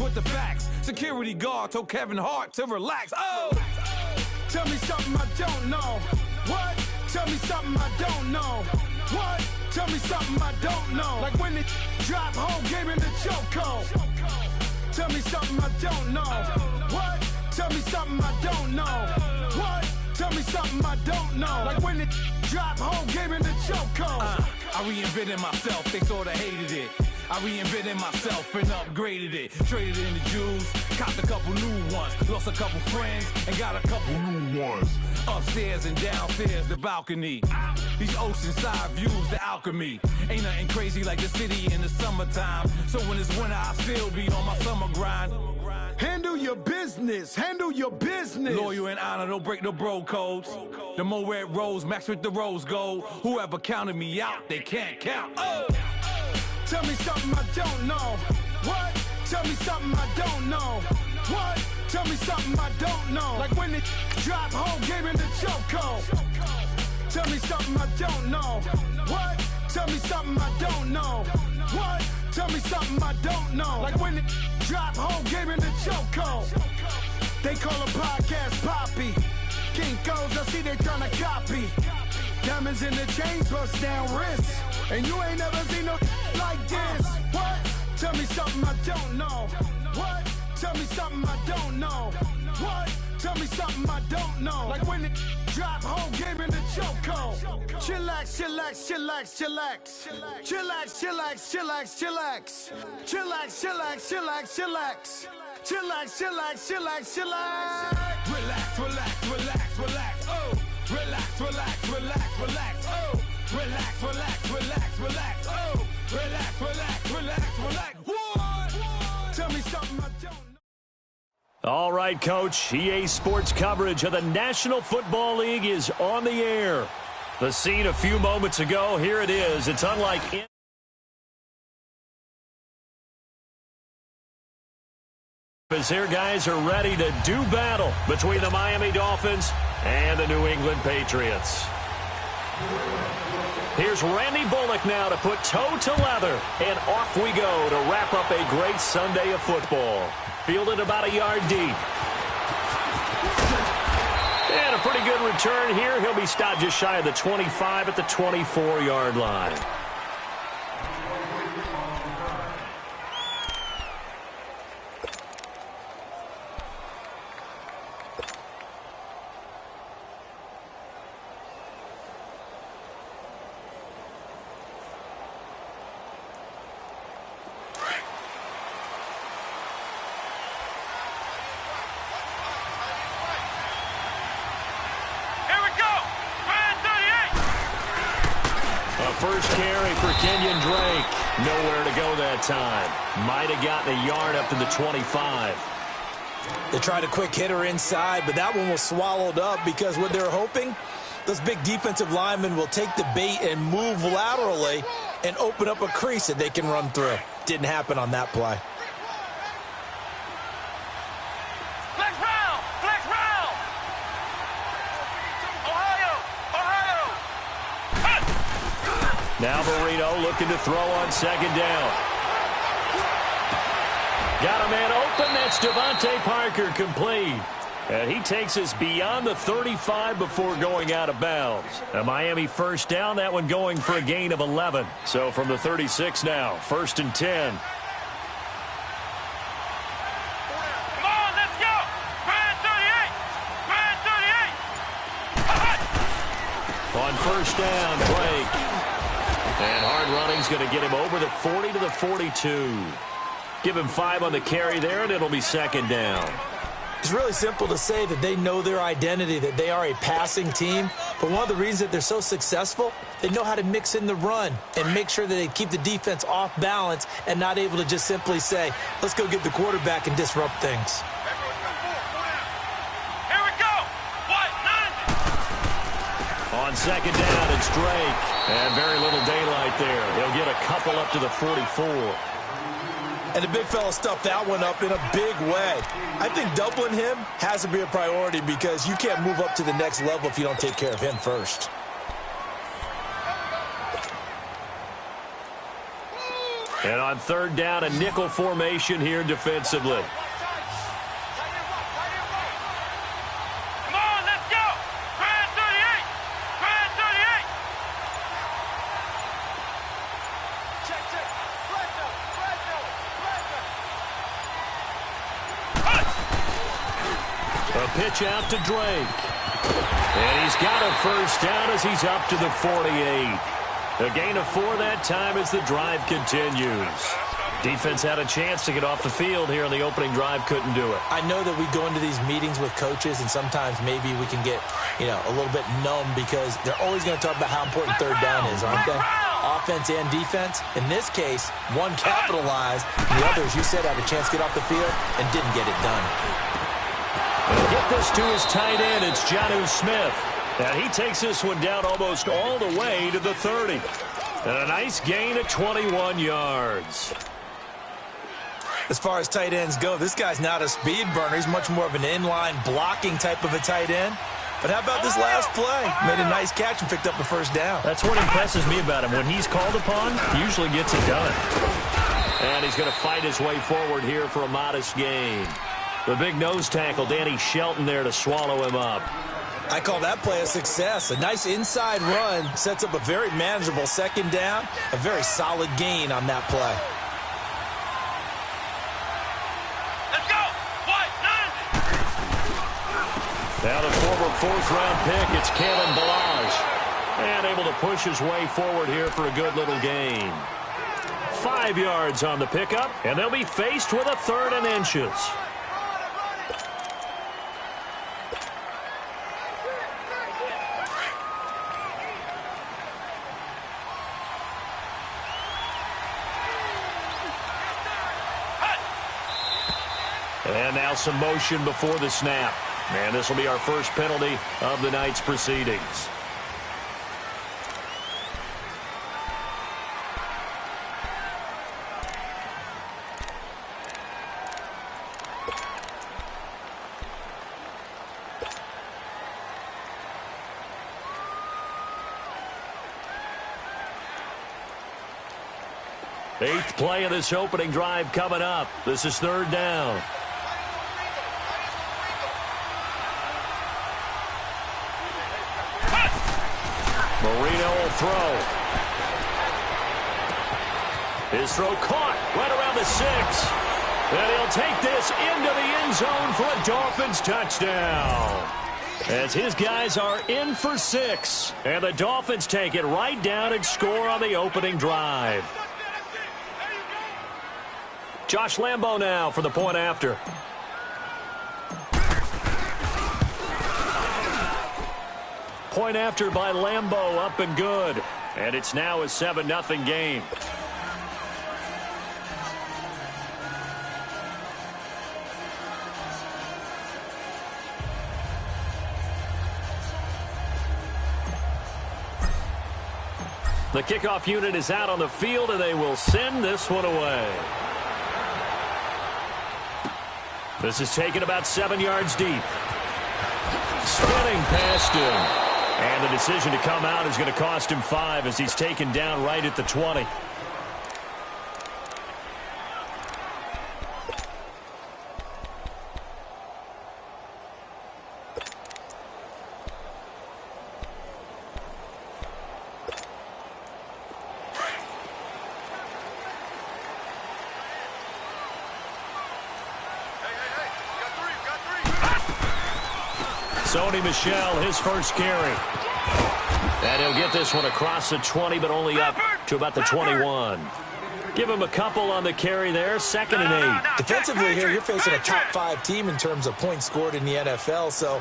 with the facts. Security guard told Kevin Hart to relax. Oh! Tell me something I don't know. What? Tell me something I don't know. What? Tell me something I don't know. Like when it drop whole game in the chokehold. Tell me something I don't know. What? Tell me something I don't know. What? Tell me something I don't know. Like when it drop whole game in the chokehold. I reinvented myself, they sorta hated it. I reinvented myself and upgraded it. Traded in the Jews, copped a couple new ones. Lost a couple friends and got a couple new ones. Upstairs and downstairs, the balcony. These oceanside views, the alchemy. Ain't nothing crazy like the city in the summertime. So when it's winter, I still be on my summer grind. Handle your business, handle your business. Loyal and honor, don't break no bro codes. The more red rose, match with the rose gold. Whoever counted me out, they can't count. Oh! Tell me something I don't know. What? Tell me something I don't know. What? Tell me something I don't know. Like when it drop whole game in the chokehold. Tell me something I don't know. What? Tell me something I don't know. What? Tell me something I don't know. Like when it drop whole game in the chokehold. They call a podcast Poppy. Kinkos, I see they tryna copy. Diamonds in the chains, bust down wrists. And you ain't never seen no like this. What? Tell me something I don't know. What? Tell me something I don't know. What? Tell me something I don't know. Like when it drop whole game in the chokehold. Chillax, chillax, chillax, chillax. Chillax, chillax, chillax, chillax. Chillax, chillax, chillax, chillax. Chillax, chillax, chillax, chillax. Relax, relax, relax, relax. Oh, relax, relax, relax, relax. Oh, relax, relax, relax, relax. Oh, relax, relax, relax, relax. What? Tell me something I don't know. All right, Coach. EA Sports coverage of the National Football League is on the air. The scene a few moments ago, here it is. It's unlike as here guys are ready to do battle between the Miami Dolphins and the New England Patriots. Here's Randy Bullock now to put toe to leather, and off we go to wrap up a great Sunday of football. Fielded about a yard deep. And a pretty good return here. He'll be stopped just shy of the 25 at the 24-yard line. First carry for Kenyon Drake. Nowhere to go that time. Might have gotten a yard up to the 25. They tried a quick hitter inside, but that one was swallowed up because what they're hoping, those big defensive linemen will take the bait and move laterally and open up a crease that they can run through. Didn't happen on that play. Now Burrito looking to throw on second down. Got a man open. That's Devontae Parker complete. And he takes us beyond the 35 before going out of bounds. A Miami first down, that one going for a gain of 11. So from the 36 now, 1st and 10. Come on, let's go. Brand 38. Brand 38. On first down, Blake. And hard running's going to get him over the 40 to the 42. Give him 5 on the carry there, and it'll be second down. It's really simple to say that they know their identity, that they are a passing team. But one of the reasons that they're so successful, they know how to mix in the run and make sure that they keep the defense off balance and not able to just simply say, let's go get the quarterback and disrupt things. Here we go. What? 90. On second down, it's Drake. And very little daylight there. He'll get a couple up to the 44. And the big fella stuffed that one up in a big way. I think doubling him has to be a priority because you can't move up to the next level if you don't take care of him first. And on third down, a nickel formation here defensively. Come on, let's go. Grand 38. Grand 38. Check. A pitch out to Drake. And he's got a first down as he's up to the 48. A gain of 4 that time as the drive continues. Defense had a chance to get off the field here on the opening drive, couldn't do it. I know that we go into these meetings with coaches, and sometimes maybe we can get, a little bit numb because they're always going to talk about how important third down is, aren't they? Offense and defense. In this case, one capitalized, and the other, as you said, had a chance to get off the field and didn't get it done. He'll get this to his tight end. It's Jonnu Smith. And he takes this one down almost all the way to the 30. And a nice gain of 21 yards. As far as tight ends go, this guy's not a speed burner. He's much more of an inline blocking type of a tight end. But how about this last play? Made a nice catch and picked up a first down. That's what impresses me about him. When he's called upon, he usually gets it done. And he's going to fight his way forward here for a modest gain. The big nose tackle, Danny Shelton, there to swallow him up. I call that play a success. A nice inside run sets up a very manageable second down. A very solid gain on that play. Let's go. White, 90. Now the former fourth-round pick, it's Kalen Ballage. And able to push his way forward here for a good little gain. 5 yards on the pickup, and they'll be faced with a 3rd and inches. And now some motion before the snap. And this will be our first penalty of the night's proceedings. Eighth play of this opening drive coming up. This is 3rd down. Marino will throw. His throw caught right around the 6. And he'll take this into the end zone for a Dolphins touchdown. As his guys are in for 6. And the Dolphins take it right down and score on the opening drive. Josh Lambo now for the point after. Point after by Lambo, up and good. And it's now a 7-0 game. The kickoff unit is out on the field, and they will send this one away. This is taken about 7 yards deep. Spinning past him. And the decision to come out is going to cost him 5 as he's taken down right at the 20. Sony Michel, his first carry. And he'll get this one across the 20, but only up to about the 21. Give him a couple on the carry there, 2nd and 8. Defensively here, you're facing a top 5 team in terms of points scored in the NFL. So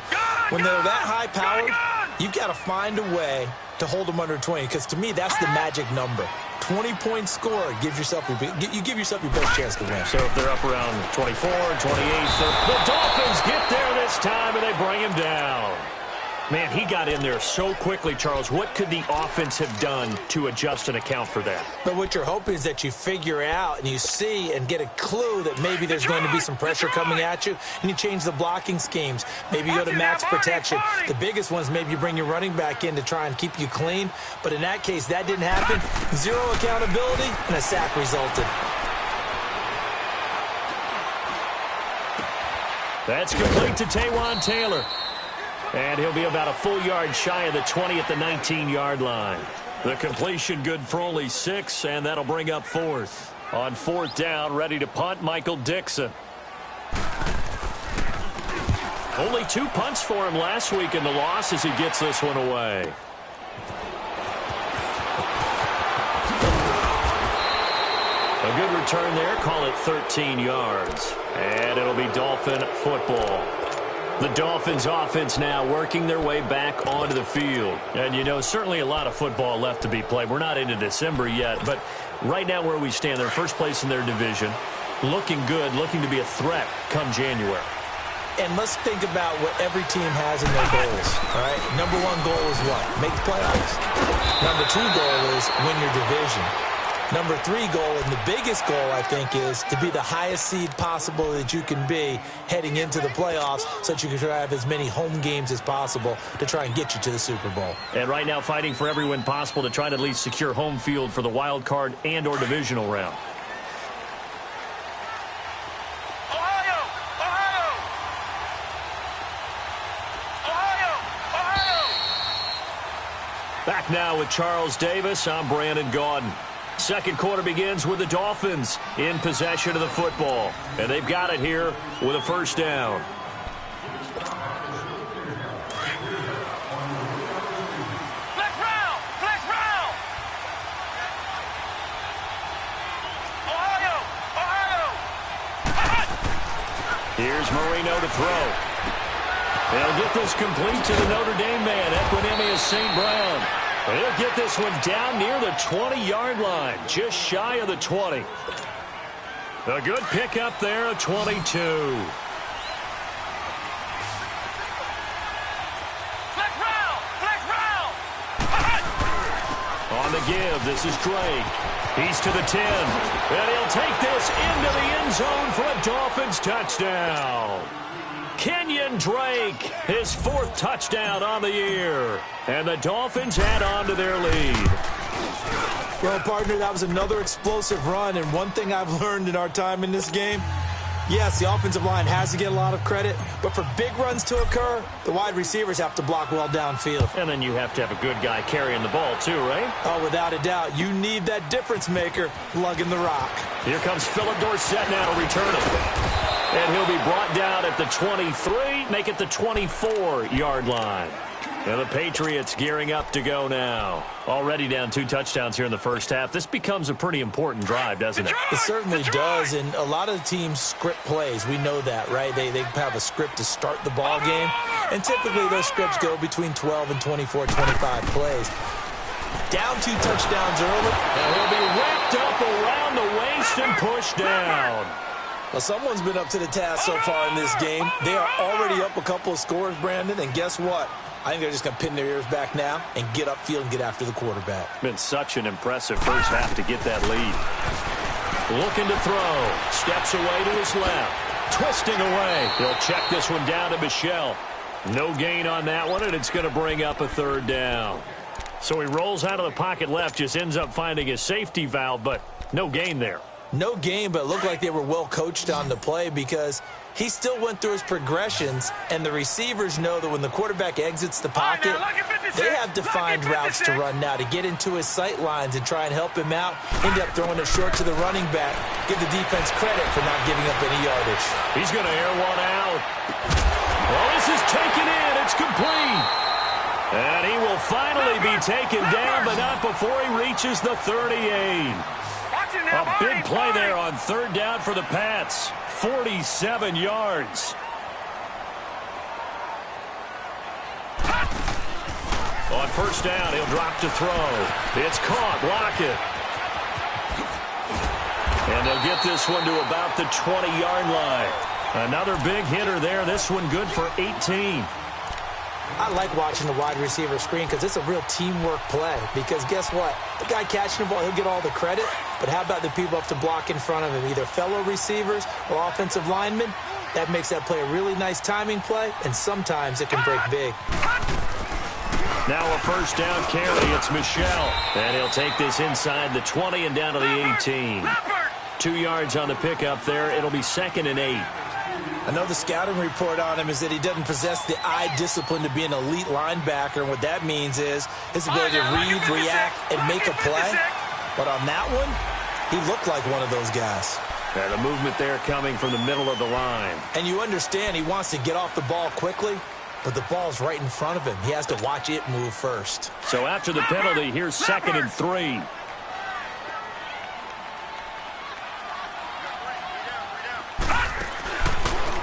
when they're that high-powered, you've got to find a way to hold them under 20. Because to me, that's the magic number. 20-point score gives yourself you give yourself your best chance to win. So if they're up around 24, 28, the Dolphins get there this time, and they bring him down. Man, he got in there so quickly, Charles. What could the offense have done to adjust and account for that? But what you're hoping is that you figure out and you see and get a clue that maybe there's going to be some pressure coming at you, and you change the blocking schemes. Maybe you go to max protection. The biggest one is maybe you bring your running back in to try and keep you clean. But in that case, that didn't happen. Zero accountability, and a sack resulted. That's complete to Taywan Taylor. And he'll be about a full yard shy of the 20 at the 19-yard line. The completion good for only 6, and that'll bring up 4th. On 4th down, ready to punt, Michael Dixon. Only 2 punts for him last week in the loss as he gets this one away. A good return there, call it 13 yards. And it'll be Dolphin football. The Dolphins offense now working their way back onto the field. And, you know, certainly a lot of football left to be played. We're not into December yet, but right now where we stand, they're first place in their division. Looking good, looking to be a threat come January. And let's think about what every team has in their goals, all right? Number 1 goal is what? Make the playoffs. Number 2 goal is win your division. Number 3 goal, and the biggest goal, I think, is to be the highest seed possible that you can be heading into the playoffs so that you can try to have as many home games as possible to try and get you to the Super Bowl. And right now fighting for every win possible to try to at least secure home field for the wild card and or divisional round. Back now with Charles Davis. I'm Brandon Gaudin. Second quarter begins with the Dolphins in possession of the football. And they've got it here with a first down. Flex round! Flex round! Ohio! Here's Marino to throw. They'll get this complete to the Notre Dame man, Equinemius St. Brown. He'll get this one down near the 20-yard line, just shy of the 20. A good pickup there, a 22. Flex round! Flex round! On the give, this is Drake. He's to the 10, and he'll take this into the end zone for a Dolphins touchdown. Kenyon Drake, his 4th touchdown on the year. And the Dolphins add on to their lead. Well, partner, that was another explosive run. And one thing I've learned in our time in this game, yes, the offensive line has to get a lot of credit. But for big runs to occur, the wide receivers have to block well downfield. And then you have to have a good guy carrying the ball, too, right? Oh, without a doubt. You need that difference maker lugging the rock. Here comes Philip Dorsett now to return it. And he'll be brought down at the 23, make it the 24-yard line. And the Patriots gearing up to go now. Already down 2 touchdowns here in the first half. This becomes a pretty important drive, doesn't it? It certainly does, and a lot of the teams script plays. We know that, right? They have a script to start the ball game, and typically those scripts go between 12 and 24, 25 plays. Down 2 touchdowns early. And he'll be wrapped up around the waist and pushed down. Well, someone's been up to the task so far in this game. They are already up a couple of scores, Brandon, and guess what? I think they're just going to pin their ears back now and get upfield and get after the quarterback. Been such an impressive first half to get that lead. Looking to throw. Steps away to his left. Twisting away. He'll check this one down to Michel. No gain on that one, and it's going to bring up a 3rd down. So he rolls out of the pocket left, just ends up finding a safety valve, but no gain there. No gain, but it looked like they were well coached on the play because he still went through his progressions, and the receivers know that when the quarterback exits the pocket, they have defined routes to run now to get into his sight lines and try and help him out. End up throwing it short to the running back. Give the defense credit for not giving up any yardage. He's going to air one out. Well, this is taken in. It's complete. And he will finally be taken down, but not before he reaches the 38. A big play there on 3rd down for the Pats. 47 yards. On 1st down, he'll drop to throw. It's caught. Block it. And they'll get this one to about the 20-yard line. Another big hitter there. This one good for 18. I like watching the wide receiver screen because it's a real teamwork play. Because guess what? The guy catching the ball, he'll get all the credit. But how about the people up to block in front of him, either fellow receivers or offensive linemen? That makes that play a really nice timing play, and sometimes it can break big. Now a first down carry. It's Michel. And he'll take this inside the 20 and down to the 18. 2 yards on the pickup there. It'll be 2nd and 8. I know the scouting report on him is that he doesn't possess the eye discipline to be an elite linebacker. And what that means is his ability to read, react, and make a play. But on that one, he looked like one of those guys. And the movement there coming from the middle of the line. And you understand he wants to get off the ball quickly, but the ball's right in front of him. He has to watch it move first. So after the penalty, here's 2nd and 3.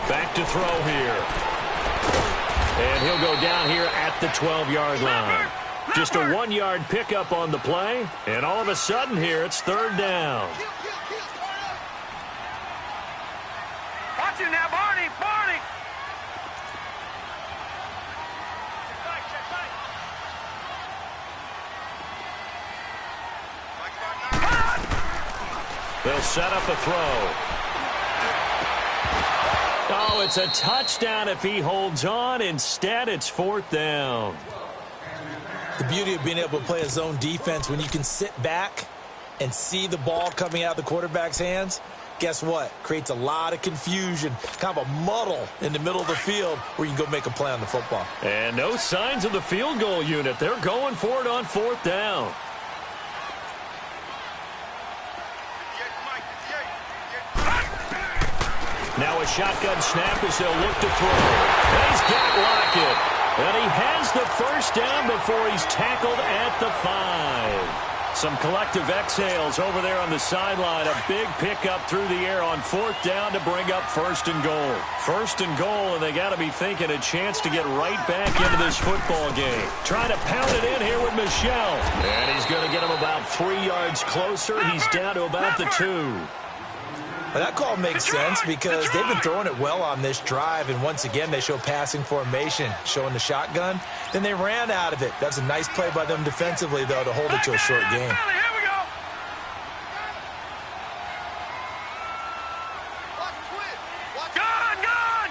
Back to throw here. And he'll go down here at the 12-yard line. Just a 1-yard pickup on the play, and all of a sudden here, it's 3rd down. Watch him now, Barney! Barney! They'll set up a throw. Oh, it's a touchdown if he holds on. Instead, it's 4th down. The beauty of being able to play a zone defense when you can sit back and see the ball coming out of the quarterback's hands, guess what? Creates a lot of confusion, kind of a muddle in the middle of the field where you can go make a play on the football. And no signs of the field goal unit. They're going for it on 4th down. Now a shotgun snap as they'll look to throw. He's got Lockett. And he has the first down before he's tackled at the 5. Some collective exhales over there on the sideline. A big pickup through the air on 4th down to bring up 1st and goal. 1st and goal, and they got to be thinking a chance to get right back into this football game. Trying to pound it in here with Michel. And he's going to get him about 3 yards closer. He's down to about the 2. Well, that call makes sense because they've been throwing it well on this drive, and once again they show passing formation, showing the shotgun. Then they ran out of it. That's a nice play by them defensively, though, to hold it to a short game. Here we go. Gun!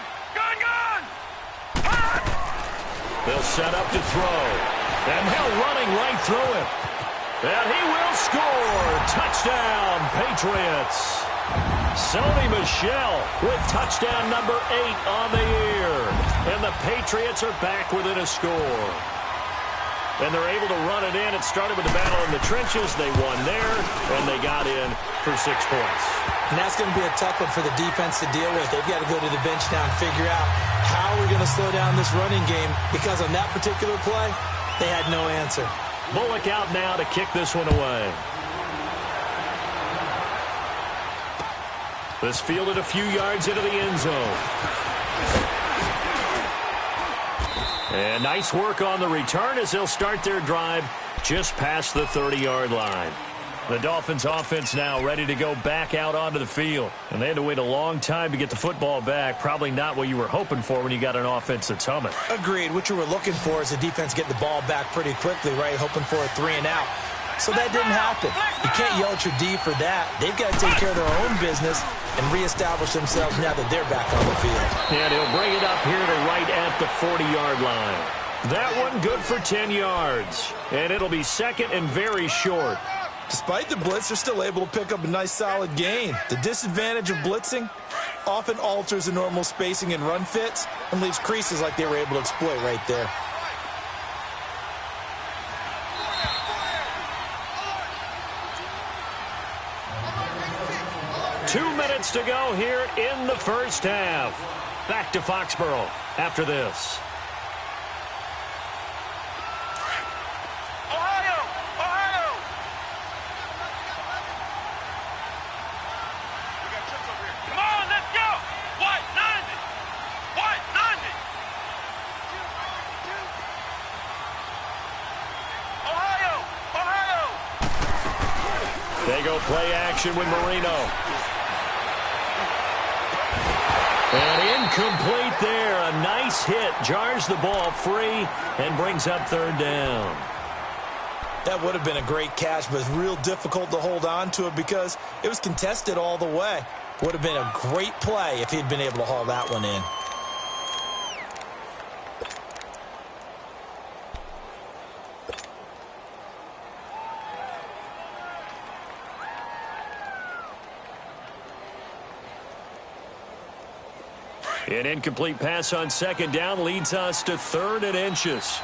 They'll set up to throw. And Hill running right through it. And he will score. Touchdown, Patriots. Sony Michel with touchdown number 8 on the year. And the Patriots are back within a score. And they're able to run it in. It started with the battle in the trenches. They won there, and they got in for 6 points. And that's going to be a tough one for the defense to deal with. They've got to go to the bench now and figure out how we're going to slow down this running game, because on that particular play, they had no answer. Bullock out now to kick this one away. This fielded a few yards into the end zone. And nice work on the return as they'll start their drive just past the 30-yard line. The Dolphins offense now ready to go back out onto the field. And they had to wait a long time to get the football back. Probably not what you were hoping for when you got an offense that's humming. Agreed. What you were looking for is the defense get the ball back pretty quickly, right? Hoping for a 3 and out. So that didn't happen. You can't yell at your D for that. They've got to take care of their own business and reestablish themselves now that they're back on the field. And he'll bring it up here to right at the 40-yard line. That one good for 10 yards. And it'll be 2nd and very short. Despite the blitz, they're still able to pick up a nice solid gain. The disadvantage of blitzing often alters the normal spacing and run fits and leaves creases like they were able to exploit right there. Two minutes to go here in the first half. Back to Foxborough after this. They go play action with Marino. And incomplete there. A nice this hit jars the ball free and brings up third down. That would have been a great catch, but it's real difficult to hold on to it because it was contested all the way. Would have been a great play if he'd been able to haul that one in. An incomplete pass on second down leads us to 3rd and inches.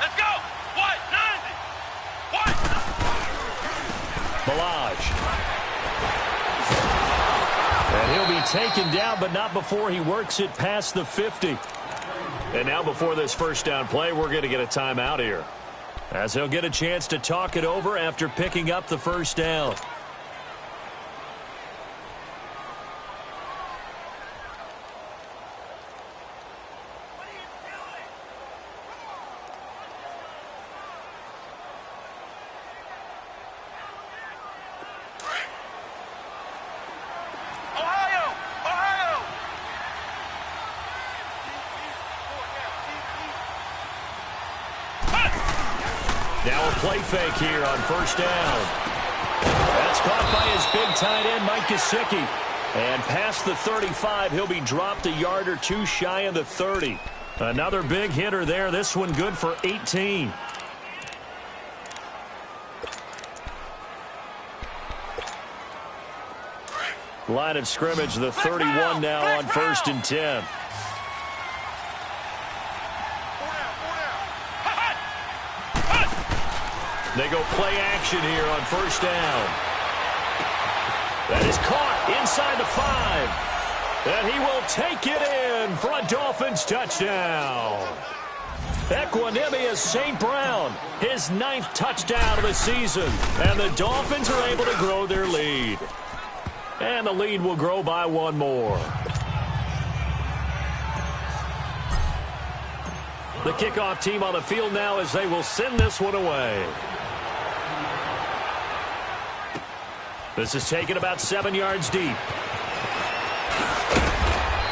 Let's go. What? 90. What? Balaj. And he'll be taken down, but not before he works it past the 50. And now before this first down play, we're going to get a timeout here, as he'll get a chance to talk it over after picking up the first down. Now a play fake here on first down. That's caught by his big tight end, Mike Gesicki. And past the 35, he'll be dropped a yard or two shy of the 30. Another big hitter there. This one good for 18. Line of scrimmage, the 31 now on 1st and 10. They go play action here on first down. That is caught inside the 5. And he will take it in for a Dolphins touchdown. Equanimous St. Brown, his 9th touchdown of the season. And the Dolphins are able to grow their lead. And the lead will grow by one more. The kickoff team on the field now as they will send this one away. This is taken about 7 yards deep.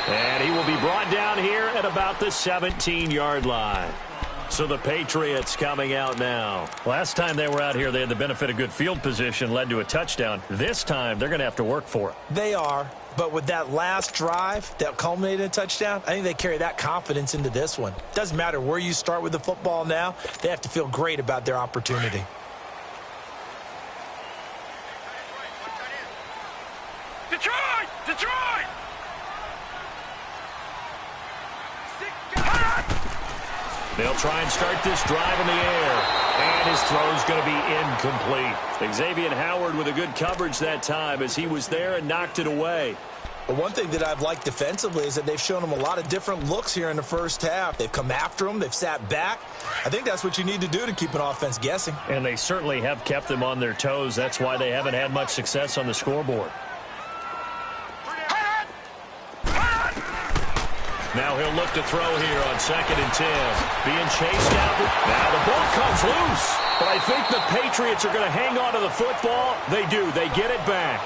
And he will be brought down here at about the 17-yard line. So the Patriots coming out now. Last time they were out here, they had the benefit of good field position, led to a touchdown. This time, they're going to have to work for it. They are, but with that last drive that culminated in a touchdown, I think they carry that confidence into this one. Doesn't matter where you start with the football now, they have to feel great about their opportunity. Detroit! Detroit! They'll try and start this drive in the air. And his throw's going to be incomplete. Xavier Howard with a good coverage that time as he was there and knocked it away. But one thing that I've liked defensively is that they've shown him a lot of different looks here in the first half. They've come after him. They've sat back. I think that's what you need to do to keep an offense guessing. And they certainly have kept them on their toes. That's why they haven't had much success on the scoreboard. Now he'll look to throw here on 2nd and 10. Being chased out. Now the ball comes loose. But I think the Patriots are going to hang on to the football. They do. They get it back.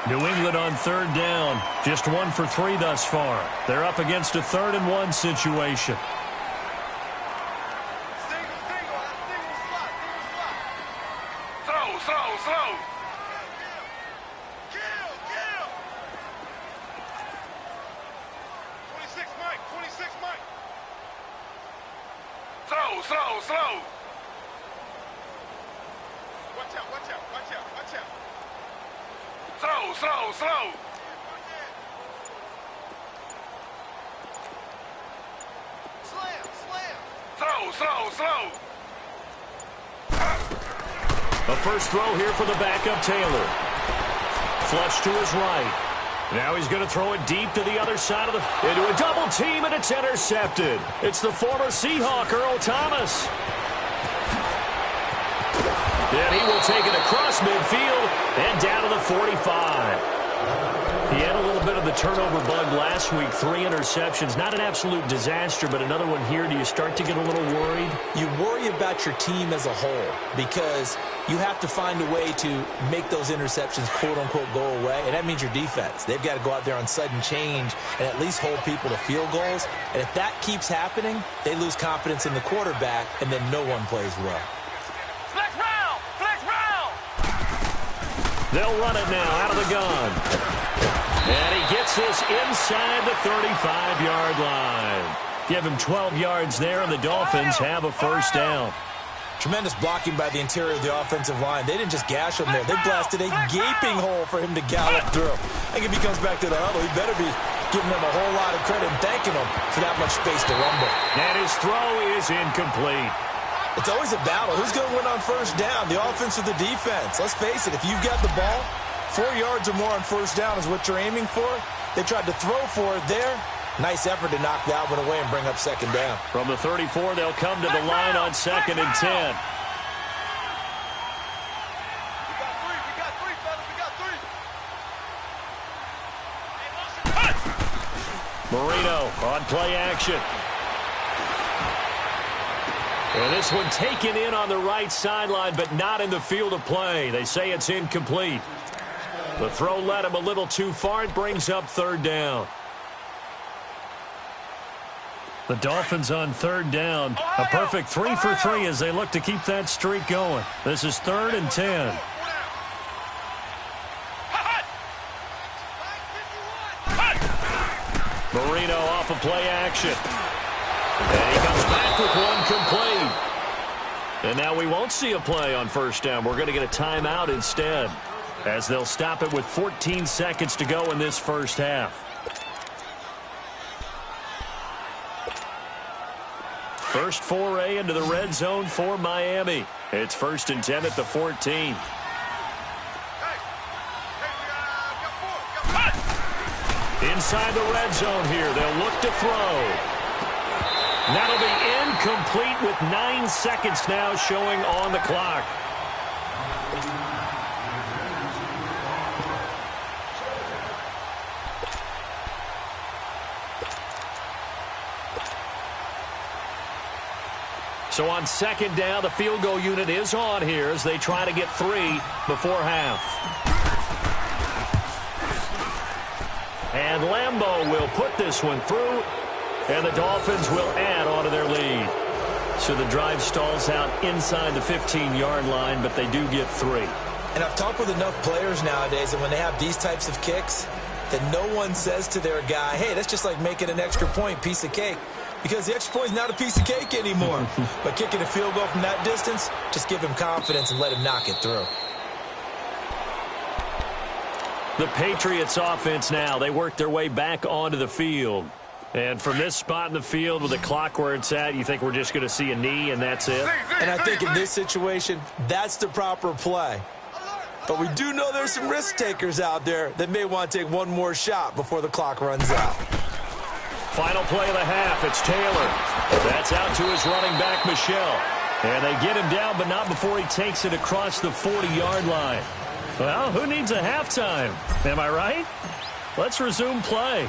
New England on 3rd down. Just 1 for 3 thus far. They're up against a 3rd and 1 situation. Throw. Slow. Watch out. Slow. Slam. Slow. A first throw here for the backup Taylor. Flush to his right. Now he's going to throw it deep to the other side of into a double team, and it's intercepted. It's the former Seahawk, Earl Thomas. And he will take it across midfield and down to the 45. He had a little bit of of the turnover bug last week, 3 interceptions. Not an absolute disaster, but another one here. Do you start to get a little worried? You worry about your team as a whole because you have to find a way to make those interceptions, quote-unquote, go away, and that means your defense. They've got to go out there on sudden change and at least hold people to field goals, and if that keeps happening, they lose confidence in the quarterback, and then no one plays well. Flex round! Flex round! They'll run it now out of the gun. And he gets this inside the 35-yard line. Give him 12 yards there, and the Dolphins have a first down. Tremendous blocking by the interior of the offensive line. They didn't just gash him there. They blasted a gaping hole for him to gallop through. I think if he comes back to the huddle, he better be giving them a whole lot of credit and thanking them for that much space to rumble. And his throw is incomplete. It's always a battle. Who's going to win on first down, the offense or the defense? Let's face it, if you've got the ball, 4 yards or more on first down is what you're aiming for. They tried to throw for it there. Nice effort to knock that one away and bring up second down. From the 34, they'll come to the line on 2nd and 10. We got three, fellas. We got three. Marino on play action. And this one taken in on the right sideline, but not in the field of play. They say it's incomplete. The throw led him a little too far. It brings up 3rd down. The Dolphins on 3rd down. A perfect 3 for 3 as they look to keep that streak going. This is 3rd and 10. Marino off of play action. And he comes back with one complete. And now we won't see a play on first down. We're going to get a timeout instead, as they'll stop it with 14 seconds to go in this first half. First foray into the red zone for Miami. It's 1st and 10 at the 14. Inside the red zone here, they'll look to throw. That'll be incomplete with 9 seconds now showing on the clock. So on 2nd down, the field goal unit is on here as they try to get 3 before half. And Lambeau will put this one through, and the Dolphins will add on to their lead. So the drive stalls out inside the 15-yard line, but they do get 3. And I've talked with enough players nowadays, and when they have these types of kicks, that no one says to their guy, hey, that's just like making an extra point, piece of cake. Because the extra point is not a piece of cake anymore. But kicking a field goal from that distance, just give him confidence and let him knock it through. The Patriots offense now, they work their way back onto the field. And from this spot in the field with the clock where it's at, you think we're just going to see a knee and that's it? And I think in this situation, that's the proper play. But we do know there's some risk takers out there that may want to take one more shot before the clock runs out. Final play of the half, it's Taylor. That's out to his running back, Michel. And they get him down, but not before he takes it across the 40-yard line. Well, who needs a halftime? Am I right? Let's resume play.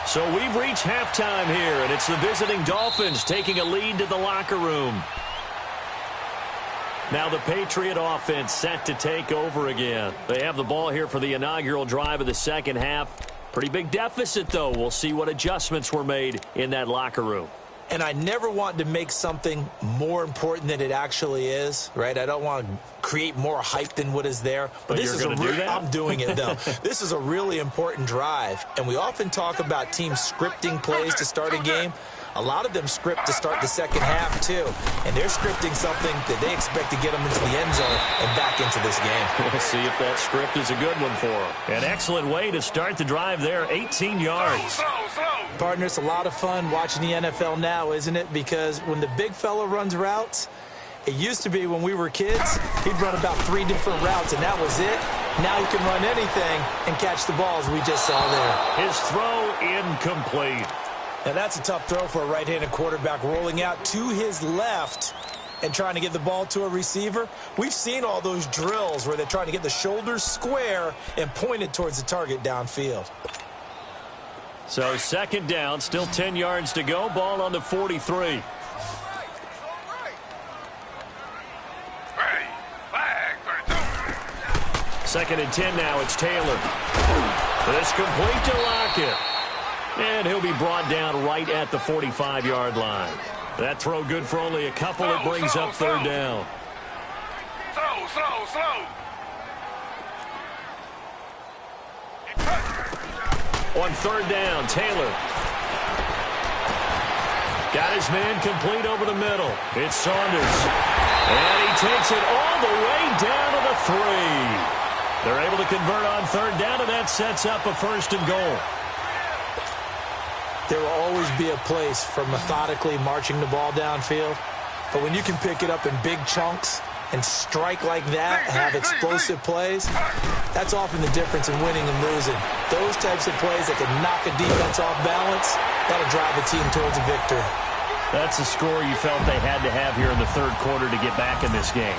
So we've reached halftime here, and it's the visiting Dolphins taking a lead to the locker room. Now the Patriot offense set to take over again. They have the ball here for the inaugural drive of the second half. Pretty big deficit, though. We'll see what adjustments were made in that locker room. And I never want to make something more important than it actually is, right? I don't want to create more hype than what is there. But this is I'm doing it, though. This is a really important drive. And we often talk about teams scripting plays to start a game. A lot of them script to start the second half, too. And they're scripting something that they expect to get them into the end zone and back into this game. We'll see if that script is a good one for them. An excellent way to start the drive there, 18 yards. Partner, it's a lot of fun watching the NFL now, isn't it? Because when the big fella runs routes, it used to be when we were kids, he'd run about 3 different routes, and that was it. Now he can run anything and catch the balls we just saw there. His throw incomplete. Now that's a tough throw for a right-handed quarterback rolling out to his left. and trying to get the ball to a receiver, we've seen all those drills where they're trying to get the shoulders square and pointed towards the target downfield. So second down, still 10 yards to go. Ball on the 43. Second and 10 now. It's Taylor. It's complete to Lockett. And he'll be brought down right at the 45-yard line. That throw good for only a couple. It brings up third down. Slow. On third down, Taylor. Got his man complete over the middle. It's Saunders. And he takes it all the way down to the 3. They're able to convert on third down, and that sets up a first and goal. There will always be a place for methodically marching the ball downfield. But when you can pick it up in big chunks and strike like that, have explosive plays, that's often the difference in winning and losing. Those types of plays that can knock a defense off balance, that'll drive a team towards a victory. That's the score you felt they had to have here in the third quarter to get back in this game.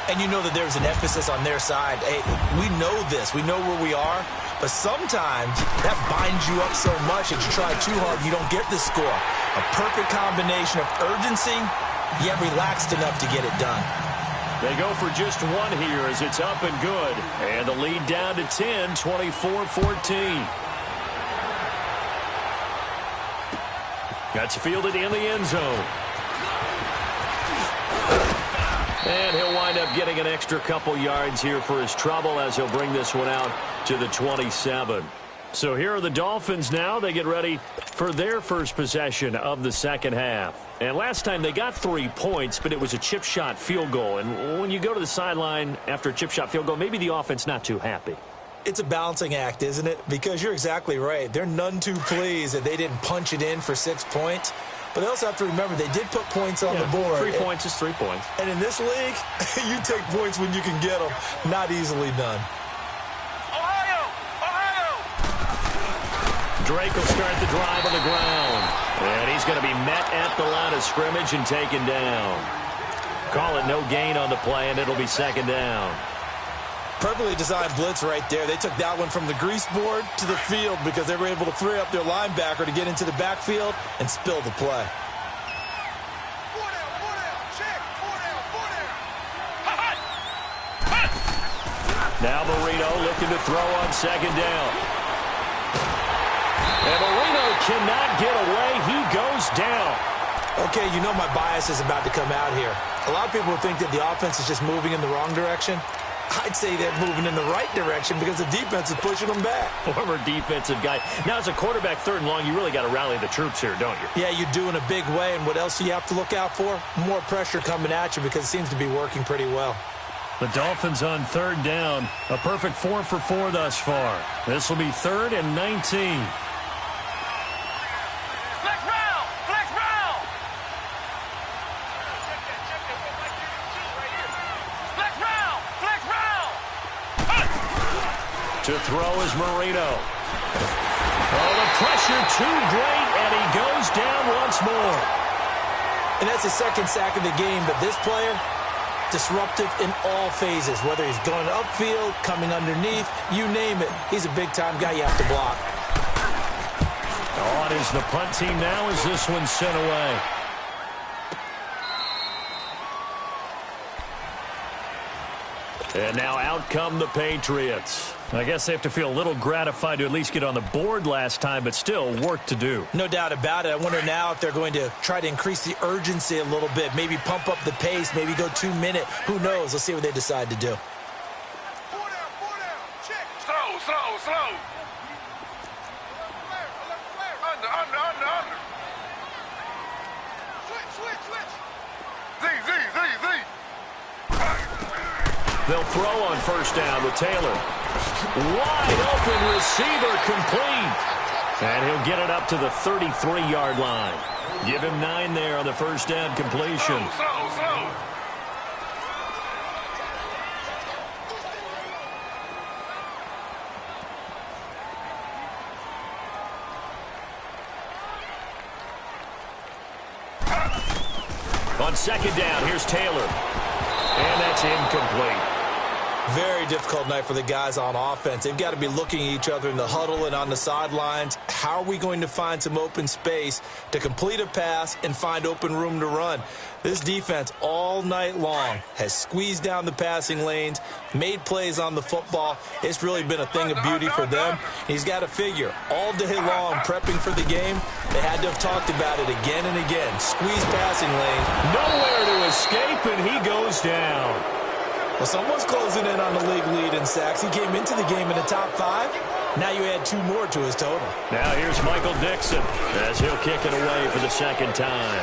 And you know that there's an emphasis on their side. Hey, we know this. We know where we are. But sometimes that binds you up so much that you try too hard, you don't get the score. A perfect combination of urgency, yet relaxed enough to get it done. They go for just one here as it's up and good. And the lead down to 10, 24-14. That's fielded in the end zone. And he'll wind up getting an extra couple yards here for his trouble as he'll bring this one out to the 27. So here are the Dolphins now. They get ready for their first possession of the second half. And last time they got 3 points, but it was a chip shot field goal. And when you go to the sideline after a chip shot field goal, maybe the offense not too happy. It's a balancing act, isn't it? Because you're exactly right. They're none too pleased that they didn't punch it in for 6 points. But they also have to remember they did put points on the board. 3 points is 3 points. And in this league, you take points when you can get them. Not easily done. Ohio! Drake will start the drive on the ground. And he's going to be met at the line of scrimmage and taken down. Call it no gain on the play, and it'll be second down. Perfectly designed blitz right there. They took that one from the grease board to the field because they were able to free up their linebacker to get into the backfield and spill the play. Now Marino looking to throw on second down. And Marino cannot get away. He goes down. Okay, you know my bias is about to come out here. A lot of people think that the offense is just moving in the wrong direction. I'd say they're moving in the right direction because the defense is pushing them back. Former defensive guy. Now, as a quarterback, third and long, you really got to rally the troops here, don't you? Yeah, you do in a big way. And what else do you have to look out for? More pressure coming at you because it seems to be working pretty well. The Dolphins on third down. A perfect 4 for 4 thus far. This will be 3rd and 19. To throw is Marino. Oh, the pressure too great, and he goes down once more. And that's the second sack of the game, but this player, disruptive in all phases, whether he's going upfield, coming underneath, you name it. He's a big-time guy you have to block. On is the punt team now as this one's sent away. And now out come the Patriots. I guess they have to feel a little gratified to at least get on the board last time, but still work to do. No doubt about it. I wonder now if they're going to try to increase the urgency a little bit, maybe pump up the pace, maybe go 2 minute. Who knows? Let's see what they decide to do. Slow. Under. Switch. Z. They'll throw on first down with Taylor. Wide open receiver complete. And he'll get it up to the 33-yard line. Give him 9 there on the first down completion. Slow. On On second down, here's Taylor. And that's incomplete. Very difficult night for the guys on offense. They've got to be looking at each other in the huddle and on the sidelines. How are we going to find some open space to complete a pass and find open room to run? This defense all night long has squeezed down the passing lanes, made plays on the football. It's really been a thing of beauty for them. He's got to figure all day long prepping for the game. They had to have talked about it again and again. Squeeze passing lanes. Nowhere to escape, and he goes down. Well, someone's closing in on the league lead in sacks. He came into the game in the top 5. Now you add 2 more to his total. Now here's Michael Dixon as he'll kick it away for the second time.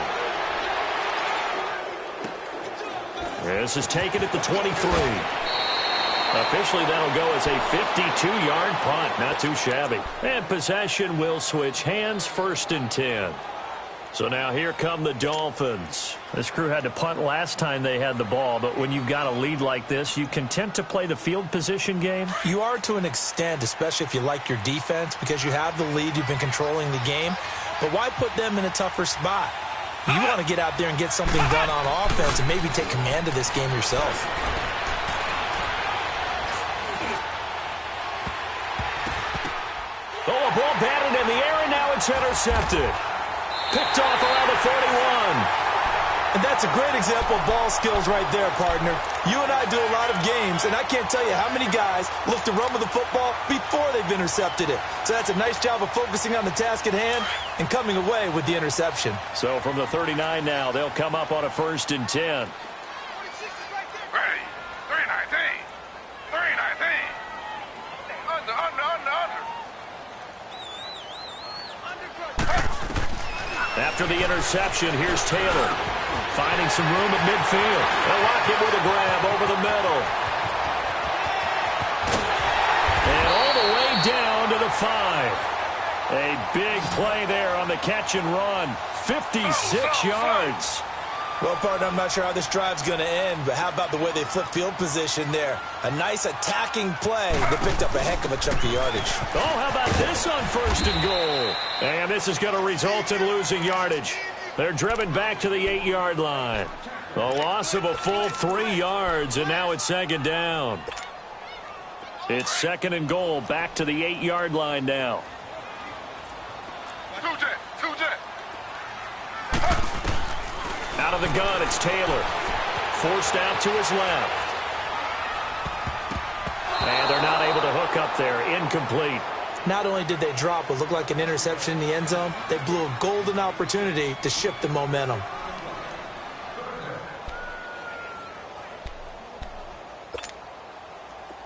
This is taken at the 23. Officially, that'll go as a 52-yard punt. Not too shabby. And possession will switch hands, 1st and 10. So now here come the Dolphins. This crew had to punt last time they had the ball, but when you've got a lead like this, you content to play the field position game? You are to an extent, especially if you like your defense, because you have the lead, you've been controlling the game. But why put them in a tougher spot? You want to get out there and get something done on offense and maybe take command of this game yourself. Oh, a ball batted in the air, and now it's intercepted. Picked off around the 41. And that's a great example of ball skills right there, partner. You and I do a lot of games, and I can't tell you how many guys look to run with the football before they've intercepted it. So that's a nice job of focusing on the task at hand and coming away with the interception. So from the 39 now, they'll come up on a 1st and 10. Ready. 319. 319. Under. After the interception, here's Taylor. Finding some room at midfield. They'll lock him with a grab over the middle. And all the way down to the 5. A big play there on the catch and run. 56 yards. Well, partner, I'm not sure how this drive's going to end, but how about the way they flip field position there? A nice attacking play that picked up a heck of a chunk of yardage. Oh, how about this on 1st and goal? And this is going to result in losing yardage. They're driven back to the 8-yard line. A loss of a full 3 yards, and now it's 2nd down. It's 2nd and goal, back to the 8-yard line now. Two jet. Out of the gun, it's Taylor. Forced out to his left. And they're not able to hook up there. Incomplete. Not only did they drop what looked like an interception in the end zone, they blew a golden opportunity to shift the momentum.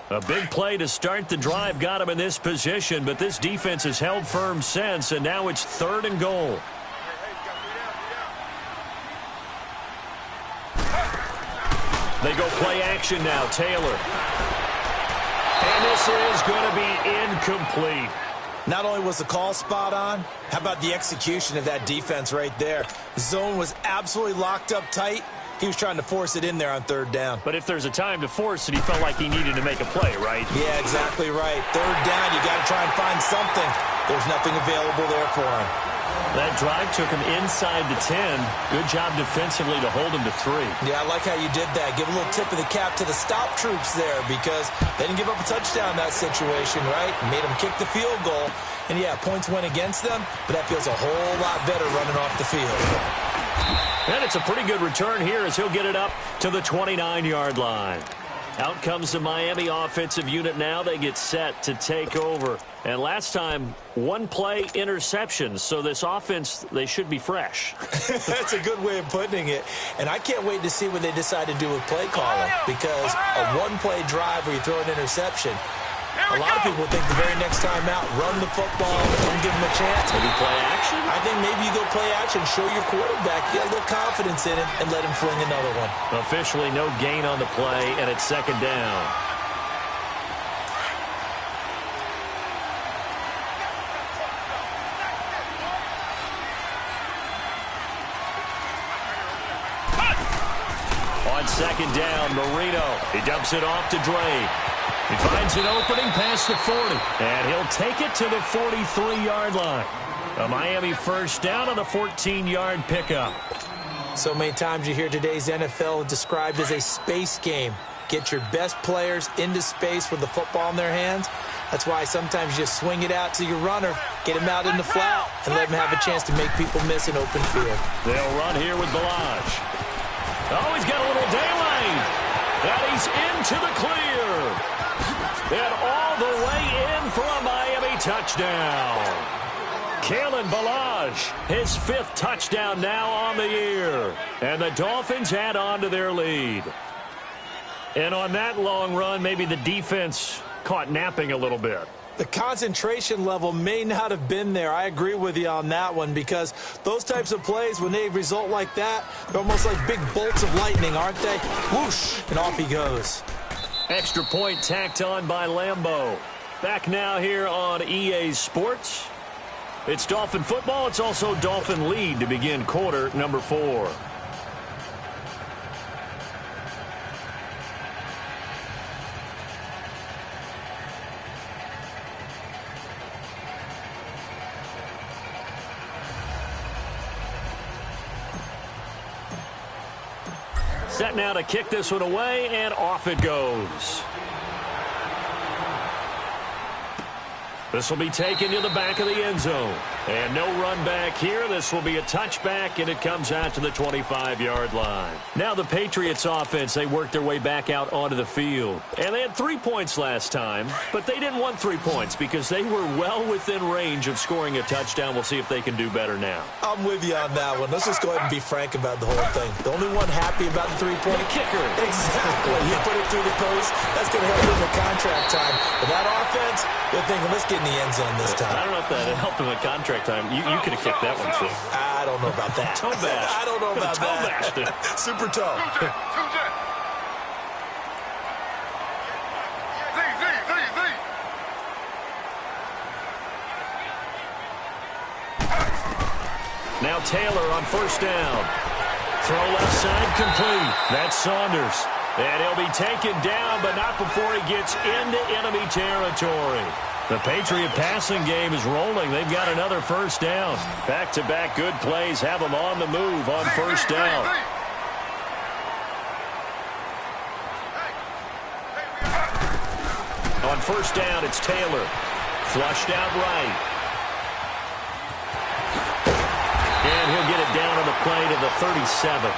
A big play to start the drive got him in this position, but this defense has held firm since, and now it's 3rd and goal. They go play action now, Taylor. And this is going to be incomplete. Not only was the call spot on, how about the execution of that defense right there? The zone was absolutely locked up tight. He was trying to force it in there on 3rd down. But if there's a time to force it, he felt like he needed to make a play, right? Yeah, exactly right. 3rd down, you got to try and find something. There's nothing available there for him. That drive took him inside the 10. Good job defensively to hold him to 3. Yeah, I like how you did that. Give a little tip of the cap to the stop troops there because they didn't give up a touchdown in that situation, right? Made them kick the field goal. And, yeah, points went against them, but that feels a whole lot better running off the field. And it's a pretty good return here as he'll get it up to the 29-yard line. Out comes the Miami offensive unit now. They get set to take over. And last time, 1 play interceptions. So this offense, they should be fresh. That's a good way of putting it. And I can't wait to see what they decide to do with play calling because a 1-play drive where you throw an interception, a lot of people think the very next time out, run the football, don't give them a chance. Maybe play action? I think maybe you go play action, show your quarterback, get a little confidence in it, and let him fling another one. Officially no gain on the play, and it's 2nd down. On 2nd down, Marino. He dumps it off to Drake. He finds an opening past the 40, and he'll take it to the 43-yard line. A Miami 1st down on the 14-yard pickup. So many times you hear today's NFL described as a space game. Get your best players into space with the football in their hands. That's why sometimes you just swing it out to your runner, get him out in the flat, and let him have a chance to make people miss an open field. They'll run here with Balaj. Oh, he's got a little daylight. And he's into the clear. And all the way in for a Miami touchdown. Kalen Balaj, his 5th touchdown now on the year. And the Dolphins add on to their lead. And on that long run, maybe the defense caught napping a little bit. The concentration level may not have been there. I agree with you on that one, because those types of plays, when they result like that, they're almost like big bolts of lightning, aren't they? Whoosh, and off he goes. Extra point tacked on by Lambeau. Back now here on EA Sports. It's Dolphin football. It's also Dolphin lead to begin quarter number 4. Set now to kick this one away, and off it goes. This will be taken to the back of the end zone. And no run back here. This will be a touchback, and it comes out to the 25-yard line. Now the Patriots offense, they worked their way back out onto the field. And they had 3 points last time, but they didn't want 3 points because they were well within range of scoring a touchdown. We'll see if they can do better now. I'm with you on that one. Let's just go ahead and be frank about the whole thing. The only one happy about the 3-point The kicker. Exactly. You put it through the post. That's going to help him in contract time. But that offense, they're thinking, let's get in the end zone this time. I don't know if that helped him at contract time. You could have kicked that one, too. I don't know about that. Toe bash. I don't know about toe that. bashed it. Super toe. Now Taylor on first down. Throw left side complete. That's Saunders. And he'll be taken down, but not before he gets into enemy territory. The Patriot passing game is rolling. They've got another first down. Back-to-back good plays have them on the move on first down. On first down, it's Taylor. Flushed out right. And he'll get it down on the play to the 37.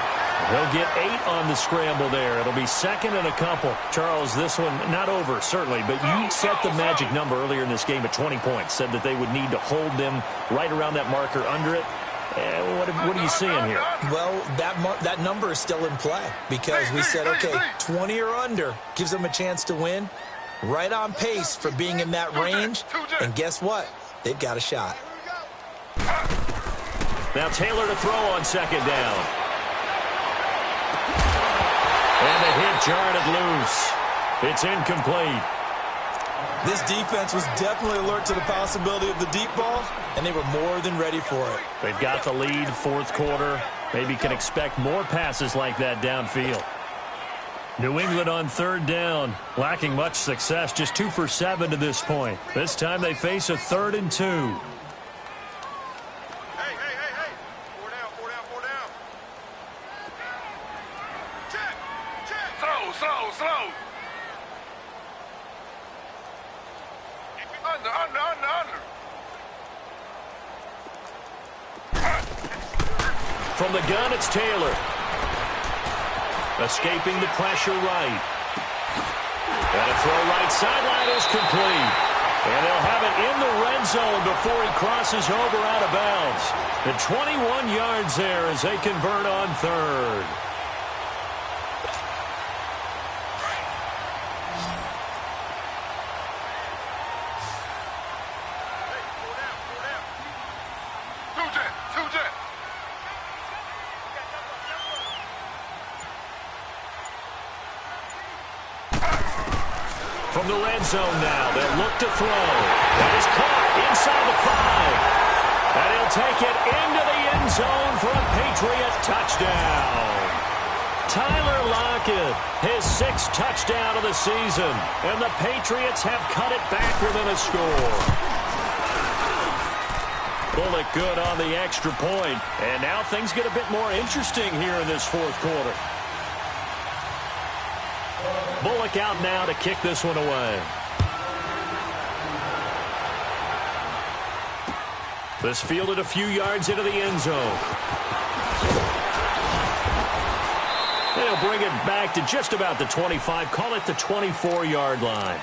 He'll get 8 on the scramble there. It'll be second and a couple. Charles, this one not over, certainly, but you set the magic number earlier in this game at 20 points. Said that they would need to hold them right around that marker under it. What are you seeing here? Well, that number is still in play because we said, okay, 20 or under gives them a chance to win. Right on pace for being in that range. And guess what? They've got a shot. Now Taylor to throw on second down. And the hit jarred it loose. It's incomplete. This defense was definitely alert to the possibility of the deep ball, and they were more than ready for it. They've got the lead, fourth quarter. Maybe can expect more passes like that downfield. New England on third down, lacking much success, just 2 for 7 to this point. This time they face a 3rd and 2. Slow. Under. From the gun, it's Taylor. Escaping the pressure right. And a throw right sideline is complete. And they'll have it in the red zone before he crosses over out of bounds. The 21 yards there as they convert on third. From the red zone now, they'll look to throw. That is caught inside the 5. And he'll take it into the end zone for a Patriot touchdown. Tyler Lockett, his 6th touchdown of the season. And the Patriots have cut it back within a score. Bullock good on the extra point. And now things get a bit more interesting here in this fourth quarter. Bullock out now to kick this one away. This fielded a few yards into the end zone. They'll bring it back to just about the 25, call it the 24-yard line.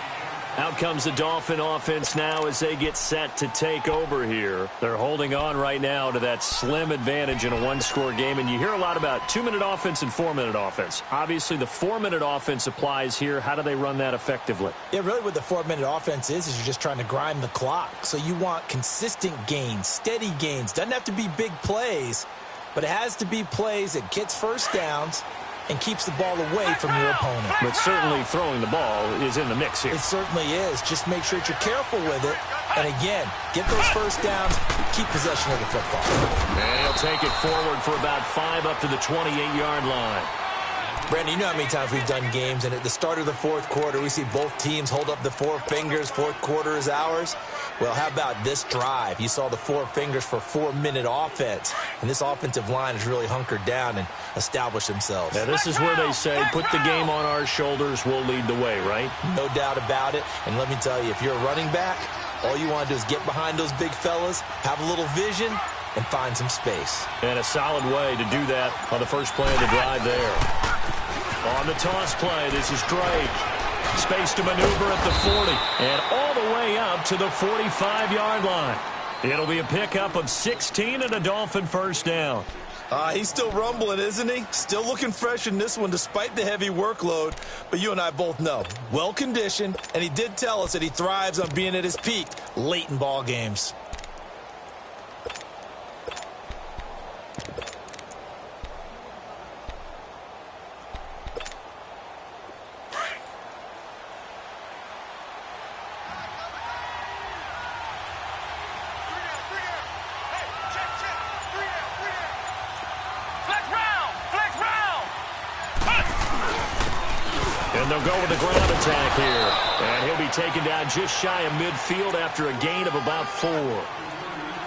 Out comes the Dolphin offense now as they get set to take over here. They're holding on right now to that slim advantage in a one-score game, and you hear a lot about 2-minute offense and 4-minute offense. Obviously, the 4-minute offense applies here. How do they run that effectively? Yeah, really what the 4-minute offense is you're just trying to grind the clock. So you want consistent gains, steady gains. Doesn't have to be big plays, but it has to be plays that gets first downs and keeps the ball away from your opponent. But certainly throwing the ball is in the mix here. It certainly is. Just make sure that you're careful with it. And again, get those first downs, keep possession of the football. And he'll take it forward for about 5 up to the 28-yard line. Brandon, you know how many times we've done games, and at the start of the fourth quarter, we see both teams hold up the 4 fingers, fourth quarter is ours. Well, how about this drive? You saw the 4 fingers for 4-minute offense, and this offensive line has really hunkered down and established themselves. Now, this is where they say, put the game on our shoulders, we'll lead the way, right? No doubt about it, and let me tell you, if you're a running back, all you want to do is get behind those big fellas, have a little vision, and find some space. And a solid way to do that on the first play of the drive there. On the toss play, this is Drake. Space to maneuver at the 40 and all the way up to the 45-yard line. It'll be a pickup of 16 and a Dolphin first down. He's still rumbling, isn't he? Still looking fresh in this one despite the heavy workload. But you and I both know, well-conditioned, and he did tell us that he thrives on being at his peak late in ball games. And they'll go with the ground attack here. And he'll be taken down just shy of midfield after a gain of about 4.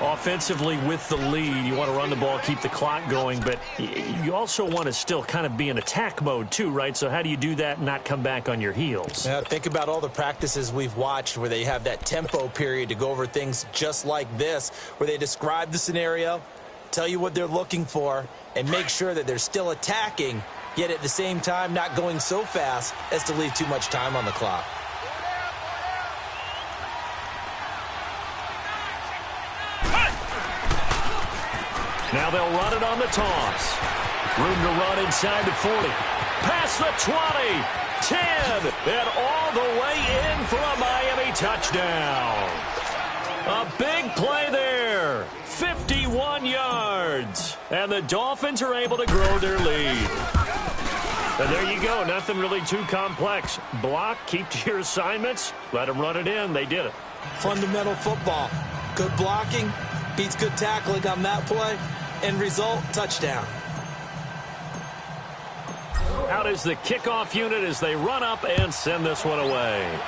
Offensively with the lead, you want to run the ball, keep the clock going, but you also want to still kind of be in attack mode too, right? So how do you do that and not come back on your heels? Yeah, think about all the practices we've watched where they have that tempo period to go over things just like this, where they describe the scenario, tell you what they're looking for, and make sure that they're still attacking, yet at the same time not going so fast as to leave too much time on the clock. Now they'll run it on the toss. Room to run inside the 40. Past the 20, 10, and all the way in for a Miami touchdown. A big play there. 51 yards. And the Dolphins are able to grow their lead. And there you go. Nothing really too complex. Block, keep to your assignments, let them run it in. They did it. Fundamental football. Good blocking beats good tackling on that play. End result, touchdown. Out is the kickoff unit as they run up and send this one away.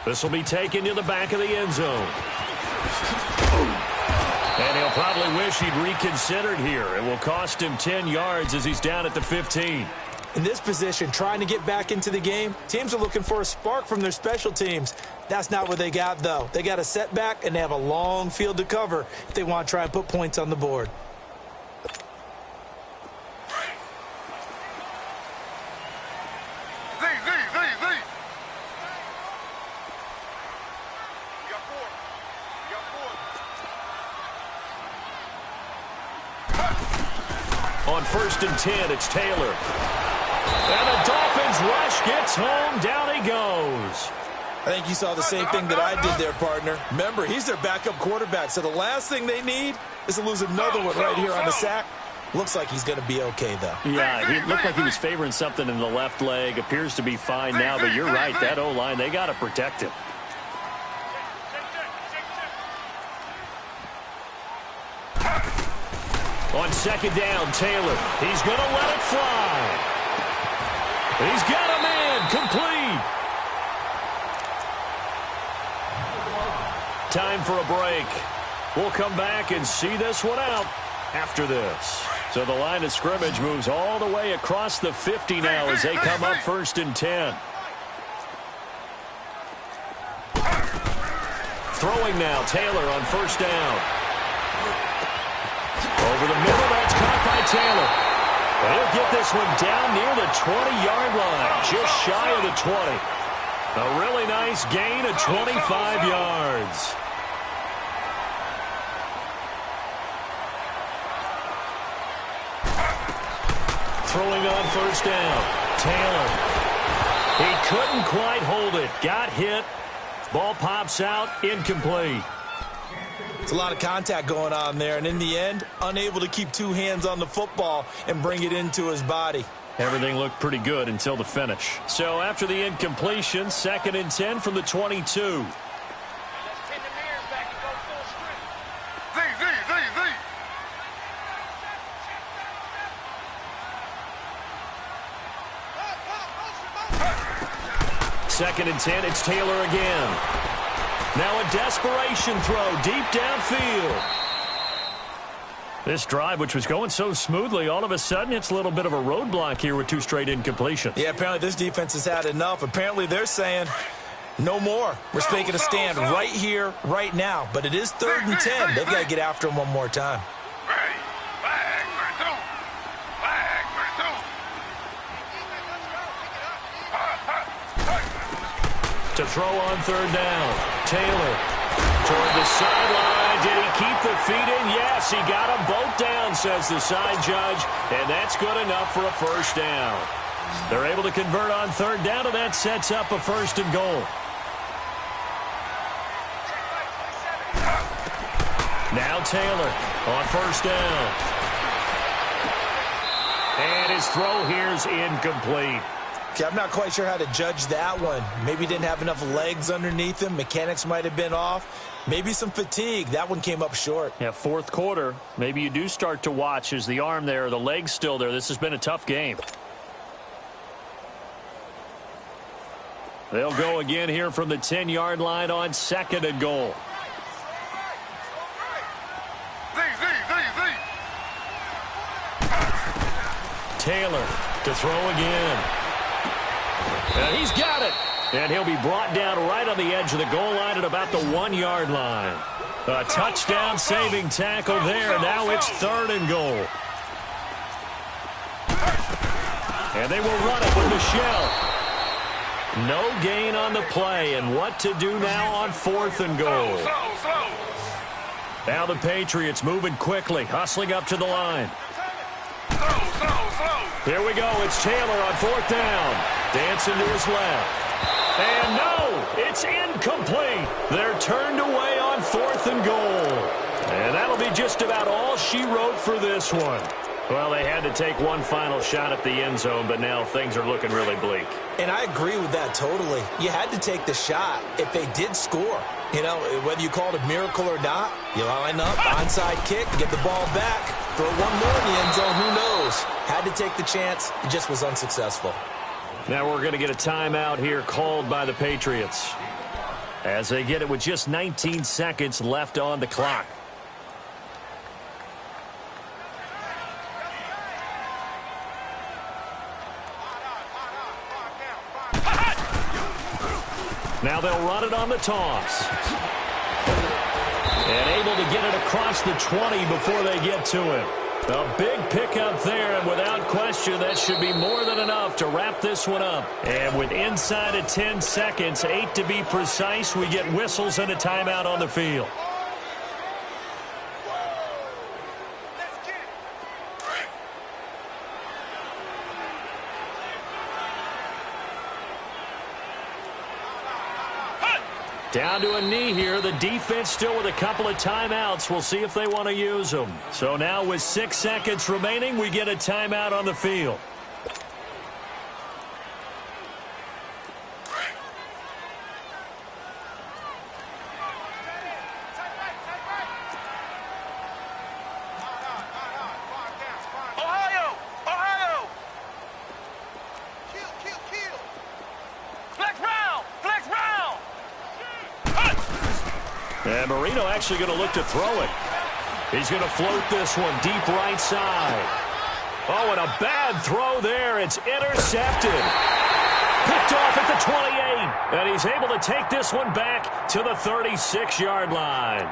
This will be taken to the back of the end zone. And he'll probably wish he'd reconsidered here. It will cost him 10 yards as he's down at the 15. In this position, trying to get back into the game, teams are looking for a spark from their special teams. That's not what they got, though. They got a setback, and they have a long field to cover if they want to try and put points on the board. On 1st and 10, it's Taylor. And the Dolphins rush gets home. Down he goes. I think you saw the same thing that I did there, partner. Remember, he's their backup quarterback, so the last thing they need is to lose another one right here on the sack. Looks like he's going to be okay, though. Yeah, he looked like he was favoring something in the left leg. Appears to be fine now, but you're right. That O-line, they got to protect him. On 2nd down, Taylor. He's going to let it fly. He's got a man complete. Time for a break. We'll come back and see this one out after this. So the line of scrimmage moves all the way across the 50 now as they come up 1st and 10. Throwing now, Taylor on 1st down. Over the middle, that's caught by Taylor. And he'll get this one down near the 20-yard line, just shy of the 20. A really nice gain of 25 yards. Throwing on 1st down, Taylor. He couldn't quite hold it. Got hit. Ball pops out, incomplete. It's a lot of contact going on there, and in the end, unable to keep two hands on the football and bring it into his body. Everything looked pretty good until the finish. So after the incompletion, 2nd and 10 from the 22. Second and 10, it's Taylor again. Now a desperation throw deep downfield. This drive, which was going so smoothly, all of a sudden it's a little bit of a roadblock here with 2 straight incompletions. Yeah, apparently this defense has had enough. Apparently they're saying no more. We're making a stand right here, right now. But it is 3rd and 10. They've got to get after him one more time. To throw on 3rd down, Taylor toward the sideline. Did he keep the feet in? Yes, he got them both down, says the side judge, and that's good enough for a 1st down. They're able to convert on 3rd down, and that sets up a 1st and goal. Now Taylor on 1st down. And his throw here's incomplete. Okay, I'm not quite sure how to judge that one. Maybe he didn't have enough legs underneath him. Mechanics might have been off. Maybe some fatigue. That one came up short. Yeah, 4th quarter. Maybe you do start to watch. Is the arm there, the leg's still there? This has been a tough game. They'll go again here from the 10-yard line on 2nd and goal. Taylor to throw again. And he's got it. And he'll be brought down right on the edge of the goal line at about the 1-yard line. A touchdown saving tackle there. Now it's 3rd and goal. And they will run it with Michelle. No gain on the play. And what to do now on 4th and goal. Now the Patriots moving quickly, hustling up to the line. Here we go. It's Taylor on 4th down. Dancing to his left. And no, it's incomplete. They're turned away on 4th and goal. And that'll be just about all she wrote for this one. Well, they had to take one final shot at the end zone, but now things are looking really bleak. And I agree with that totally. You had to take the shot if they did score. You know, whether you call it a miracle or not, you line up, onside kick, get the ball back, throw one more in the end zone, who knows? Had to take the chance, it just was unsuccessful. Now we're going to get a timeout here called by the Patriots as they get it with just 19 seconds left on the clock. Now they'll run it on the toss. And able to get it across the 20 before they get to it. A big pickup there, and without question, that should be more than enough to wrap this one up. And with inside of 10 seconds, 8 to be precise, we get whistles and a timeout on the field. Down to a knee here. The defense still with a couple of timeouts. We'll see if they want to use them. So now with 6 seconds remaining, we get a timeout on the field. And Marino actually going to look to throw it. He's going to float this one deep right side. Oh, and a bad throw there. It's intercepted. Picked off at the 28. And he's able to take this one back to the 36-yard line.